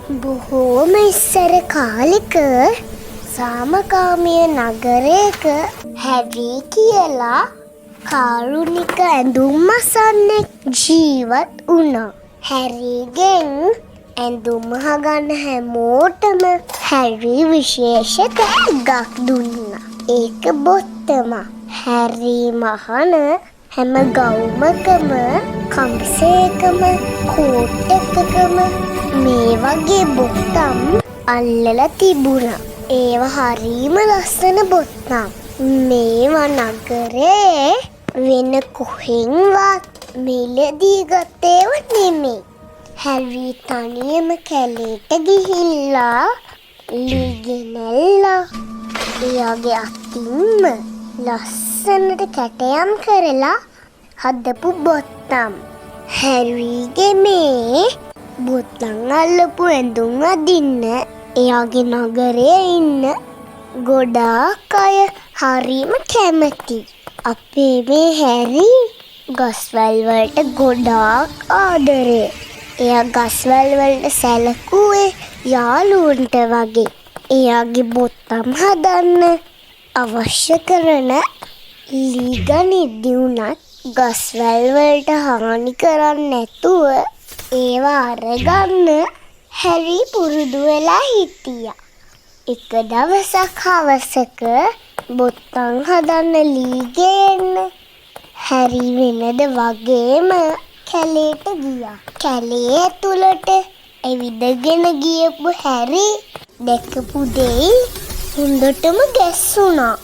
බොහෝම ඉස්සර කාලෙක සාමකාමී නගරයක හැරී කියලා කාරුණික ඇඳුම් අසන්නෙක් ජීවත් වුණා. හැරීගෙන් ඇඳුම් අහගන්න හැමෝටම හැරී විශේෂ තෑග්ගක් දුන්නා. ඒක බොත්තම. හැරී මහන හැම ගවුමකම කම්සේකම කෝට් එකකම මේ වගේ බොත්තම් අල්ලලා තිබුණා. ඒවා හරීම ලස්සන බොත්තම්. මේවා නගරේ වෙන කොහෙන්වත් මිලදී ගත්තේව නෙමෙයි. හැරී තනියම කැලේට ගිහිල්ලා ලිගෙනල්ලා එයාගේ අතින්ම ලස්සනට කැටයම් කරලා හදපු බොත්තම්. හැරීගේ මේ බොත්තම් අල්ලපු ඇඳුම් අදින්න එයාගේ නගරේ ඉන්න ගොඩාක් අය හරිම කැමති. අපේ මේ හැරී ගස්වැල් වලට ගොඩාක් ආදරේ. එයා ගස්වැල් වලට සැලකුවේ යාළුවන්ට වගේ. එයාගේ බොත්තම් හදන්න අවශ්‍ය කරන ලී ගනිද්දි උනත් ගස්වැල් වලට හානි කරන්නේ නැතුව ඒවා අරගන්න හැරී පුරුදු වෙලා හිටියා. එක දවසක් හවසක බොත්තම් හදන්න ලී ගේන්න හැරී වෙනද වගේම කැලේට ගියා. කැලේ ඇතුළට ඇවිදගෙන ගියපු හැරී දැකපු දෙයි හොඳටම ගැස්සුණා.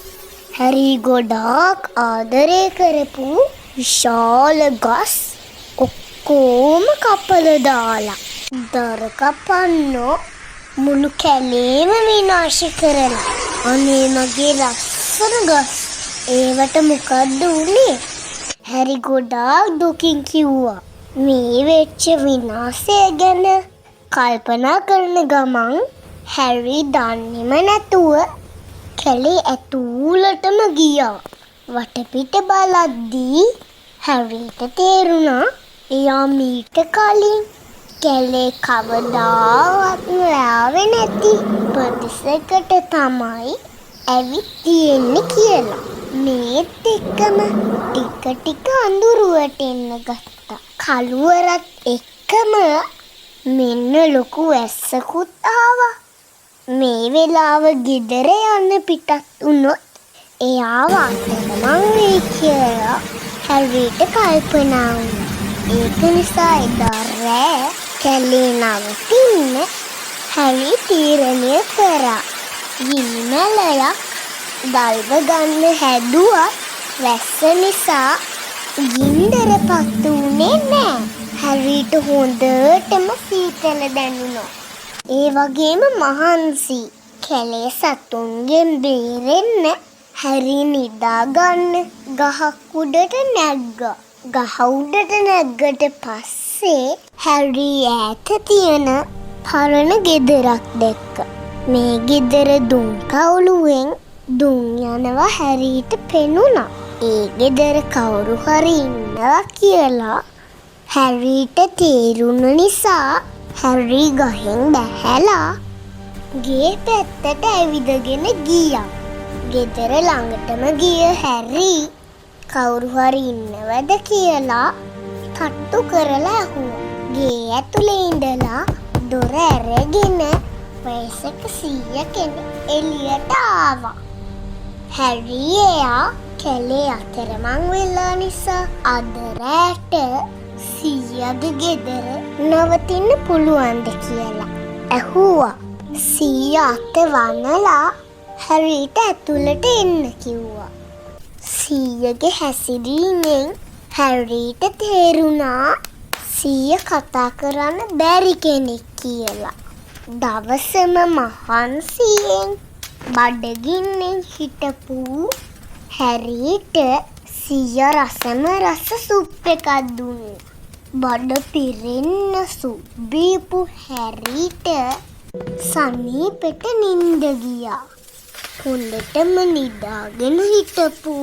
හැරී ගොඩාක් ආදරය කරපු විශාල ගස් ඔක්කොම කපලා දාලා දර කපන්නෝ මුළු කැලේම විනාශ කරලා. අනේ මගේ ලස්සන ගස්. ඒවට මොකද්ද උනේ? හැරී ගොඩාක් දුකින් කිව්වා. මේ වෙච්ච විනාශය ගැන කල්පනා කරන ගමන් හැරී දන්නේම නැතුව කැලේ ඇතුළටම ගියා. වටපිට බලද්දී හැරීට තේරුණා එයා මීට කලින් කැලේ කවදාවත් ආවේ නැති ප්‍රදේශයකට තමයි ඇවිත් තියෙන්නේ කියලා. මේත් එක්කම ටික ටික අඳුරුවට එන්න ගත්තා. කළුවරත් එක්කම මෙන්න ලොකු වැස්සකුත් ආවා. මේ වෙලාව ගෙදර යන්න පිටත් වුණොත් එයාව අතරමං වෙයි කියලා හැරීට කල්පනා වුණා. ඒක නිසා එදා රෑ කැලේ නවතින්න හැරී තීරණය කරා. ගිනිමැලයක් දල්ව ගන්න හැදුවත් වැස්ස නිසා ගින්දර පත්තු වුණේ නෑ. හැරීට හොඳටම සීතල දැනුණා. ඒ වගේම මහන්සි. කැලේ සතුන්ගෙන් බේරෙන්න හැරී නිදාගන්න ගහක් උඩට නැග්ගා. ගහ උඩට නැග්ගට පස්සේ හැරී ඈත තියෙන පරණ ගෙදරක් දැක්කා. මේ ගෙදර දුම් කවුළුවෙන් දුම් යනවා හැරීට පෙනුණා. ඒ ගෙදර කවුරු හරි ඉන්නවා කියලා හැරීට තේරුණ නිසා හැරී ගහෙන් බැහැලා ගේ පැත්තට ඇවිදගෙන ගියා. ගෙදර ළඟටම ගිය හැරී කවුරු හරි ඉන්නවද කියලා තට්ටු කරලා ඇහුවා. ගේ ඇතුලේ ඉඳලා දොර ඇරගෙන වයසක සීයා කෙනෙක් එළියට ආවා. හැරී එයා කැලේ අතරමං වෙලා නිසා අද රැට සීයාගේ ගෙදර නවතින්න පුළුවන්ද කියලා ඇහුවා. සීයා අත වනලා හැරීට ඇතුළට එන්න කිව්වා. සීයාගේ හැසිරීමෙන් හැරීට තේරුණා සීයා කතා කරන්න බැරි කෙනෙක් කියලා. දවසම මහන්සියෙන් බඩගින්නෙන් හිටපු හැරීට සීයා රසම රස සුප් එකක් දුන්නා. බඩ පිරෙන්න සුප් බීපු හැරීට සනීපෙට නිින්ද ගියා. හොඳටම නිදාගෙන හිටපු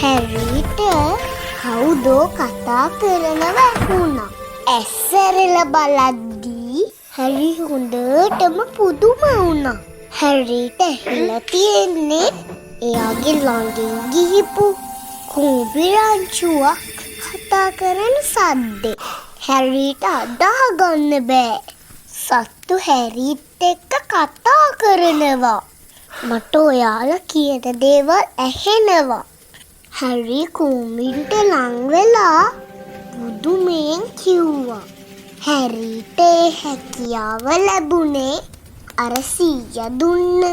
හැරීට කවුදෝ කතා කරනවා ඇහුණා. ඇස් ඇරලා බලද්දී හැරි හොඳටම පුදුම වුණා. හැරිට ඇහිලා තියෙන්නේ එයාගේ ළඟින් ගිහිපු කූඹි රංචුවක් කතා කරන සද්දේ. හැරිට අදාහගන්න බෑ. සත්තු හැරිත් එක්ක කතා කරනවා. මට ඔයාලා කියන දේවල් ඇහෙනවා. හැරි කූඹින්ට ලං වෙලා පුදුමෙන් කිව්වා. හැරිට ඒ හැකියාව ලැබුණේ අර සීයා දුන්න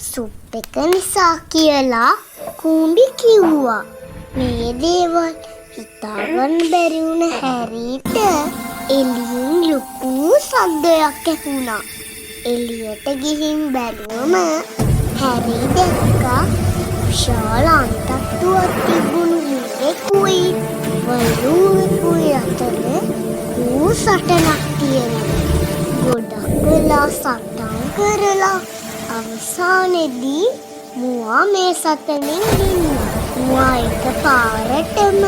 සුප් එක නිසා කියලා කූඹි කිව්වා. මේ දේවල් හිතාගන්න බැරි වුණ හැරිට එළියෙන් ලොකු සද්දයක් ඇහුණා. එළියට ගිහින් බැලුවම හැරි දැක්කා විශාල අන්තට්ටුවක් තිබුණු හිරෙකුයි වලුවෙකුයි අතර සටනක් තියෙනවා. ගොඩක් වෙලා සටන් කරලා අවසානයේදී මුවා මේ සටනෙන් දින්නා. මුවා එකපාරටම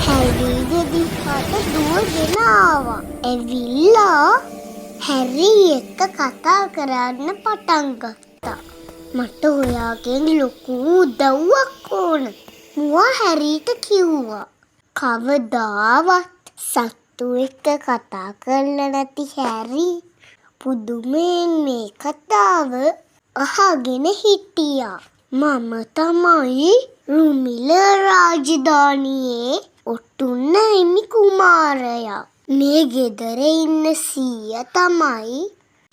හැරිගේ දිහාට දුවගෙන ආවා. ඇවිල්ලා හැරි එක්ක කතා කරන්න පටන් ගත්තා. මට ඔයාගෙන් ලොකු උදව්වක් ඕන. මුවා හැරිට කිව්වා. කවදාවත් සත්තු එක්ක කතා කරලා නැති හැරි පුදුමෙන් මේ කතාව අහගෙන හිටියා. මම තමයි රුමිල රාජධානියේ ඔටුන්න හිමි කුමාරයා. මේ ගෙදර ඉන්න සීයා තමයි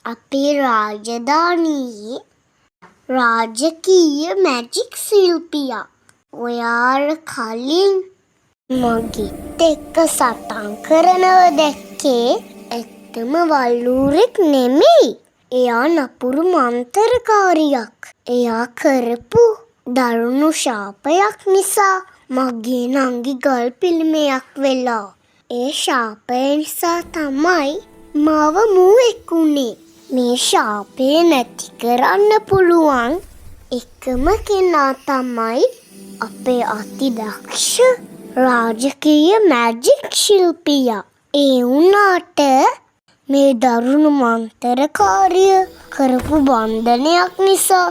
අපේ රාජධානියේ රාජකීය මැජික් ශිල්පියා. ඔයාට කලින් මගෙත් එක්ක සටන් කරනව දැක්කේ ඇත්තම වල්ලූරෙක් නෙමෙයි. එයා නපුරු මන්තරකාරියක්. එයා කරපු දරුණු ශාපයක් නිසා මගේ නංගි ගල් පිළිමයක් වෙලා. ඒ ශාපය නිසා තමයි මාව මුවෙක් උනේ. මේ ශාපය නැති කරන්න පුළුවන් එකම කෙනා තමයි අපේ අතිදක්ෂ රාජකීය මැජික් ශිල්පියා. ඒ වුණාට මේ දරුණු මන්තරකාරිය කරපු බන්ධනයක් නිසා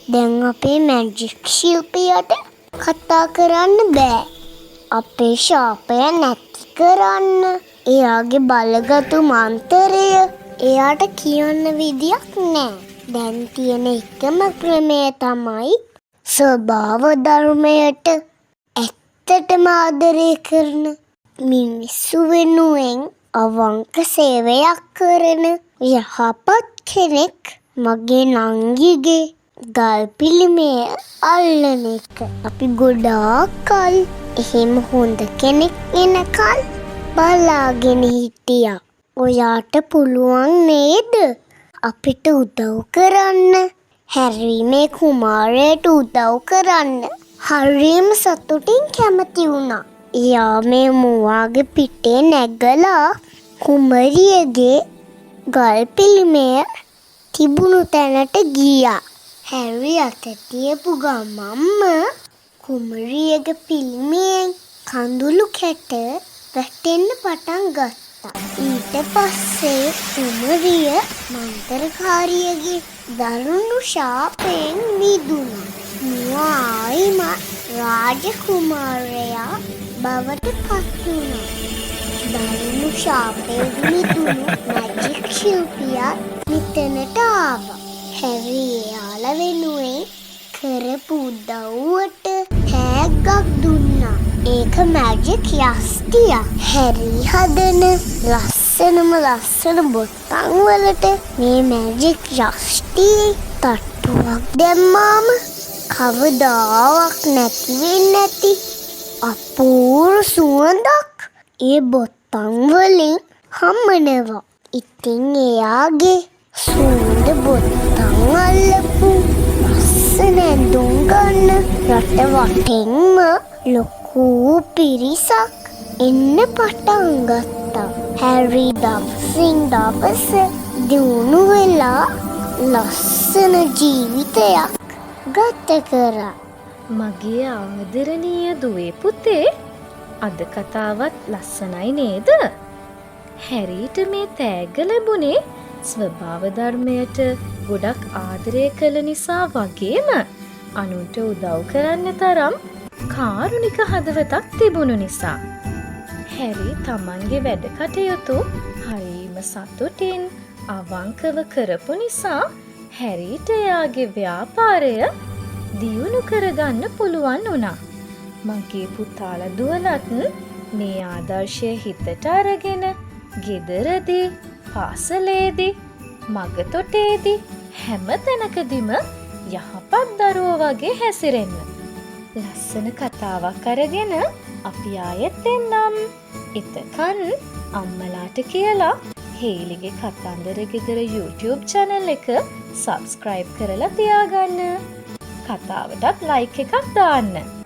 දැන් අපේ මැජික් ශිල්පියාට කතා කරන්න බෑ. අපේ ශාපය නැති කරන්න එයාගේ බලගතු මන්තරය එයාට කියන්න විදියක් නෑ. දැන් තියෙන එකම ක්‍රමය තමයි ස්වභාව ධර්මයට ඇත්තටම ආදරය කරන මිනිස්සු වෙනුවෙන් අවංක සේවයක් කරන යහපත් කෙනෙක් මගේ නංගිගේ ගල් පිළිමය අල්ලන එක. අපි ගොඩාක් කල් එහෙම හොඳ කෙනෙක් එනකල් බලාගෙන හිටියා. ඔයාට පුළුවන් නේද අපිට උදව් කරන්න? හැරි මේ කුමාරයට උදව් කරන්න හරිම සතුටින් කැමති වුණා. එයා මේ මුවාගේ පිටේ නැගලා කුමරියගේ ගල් පිළිමය තිබුණු තැනට ගියා. හැරි අත තියපු ගමම්ම කුමරියගේ පිළිමයෙන් කඳුළු කැට වැටෙන්න පටන් ගත්තා. ඊට පස්සේ කුමරිය මන්තරකාරියගේ දරුණු ශාපයෙන් මිදුණා. මුවා ආයිමත් රාජකුමාරයා බවට පත් වුණා. දරුණු ශාපයෙන් මිදුණු මැජික් ශිල්පියා මෙතනට ආවා. හැරි එයාලා වෙනුවෙන් කරපු උදව්වට තෑග්ගක් දුන්නා. ඒක මැජික් යස්තියක්. හැරි හදන ලස්සන බොත්තම් වලට මේ මැජික් යස්තියේ තට්ටුවක් දැම්මාම කවදාවත් නැති වෙන්නේ නැති අපූර්ව සුවඳක් ඒ බොත්තම් වලින් හම්බෙනවා. ඉතින් එයාගේ සුවඳ බොත්තම් අල්ලපු ලස්සන ඇඳුම් ගන්න රට වටෙන්ම ලොකු පිරිසක් එන්න පටන් ගත්තා. හැරි දවසින් දවස දියුණු වෙලා ලස්සන ජීවිතයක් ගත කරා. මගේ ආදරණීය දුවේ පුතේ, අද කතාවත් ලස්සනයි නේද? හැරිට මේ තෑග්ග ලැබුණේ ස්වභාව ධර්මයට ගොඩක් ආදරය කළ නිසා වගේම අනුන්ට උදව් කරන්න තරම් කාරුණික හදවතක් තිබුණු නිසා. හැරි තමන්ගේ වැඩ කටයුතු හරිම සතුටින් අවංකව කරපු නිසා හැරිට එයාගේ ව්‍යාපාරය දියුණු කරගන්න පුළුවන් වුණා. මගේ පුතාලා දුවලත් මේ ආදර්ශය හිතට අරගෙන ගෙදරදී, පාසලේදී, මගතොටේදී හැම තැනකදීම යහපත් දරුවෝ වගේ හැසිරෙන්න. ලස්සන කතාවක් අරගෙන අපි ආයෙත් එන්නම්. එතකන් අම්මලාට කියලා හේලිගේ කතන්දර ගෙදර YouTube channel එක subscribe කරලා තියාගන්න. කතාවටත් like එකක් දාන්න.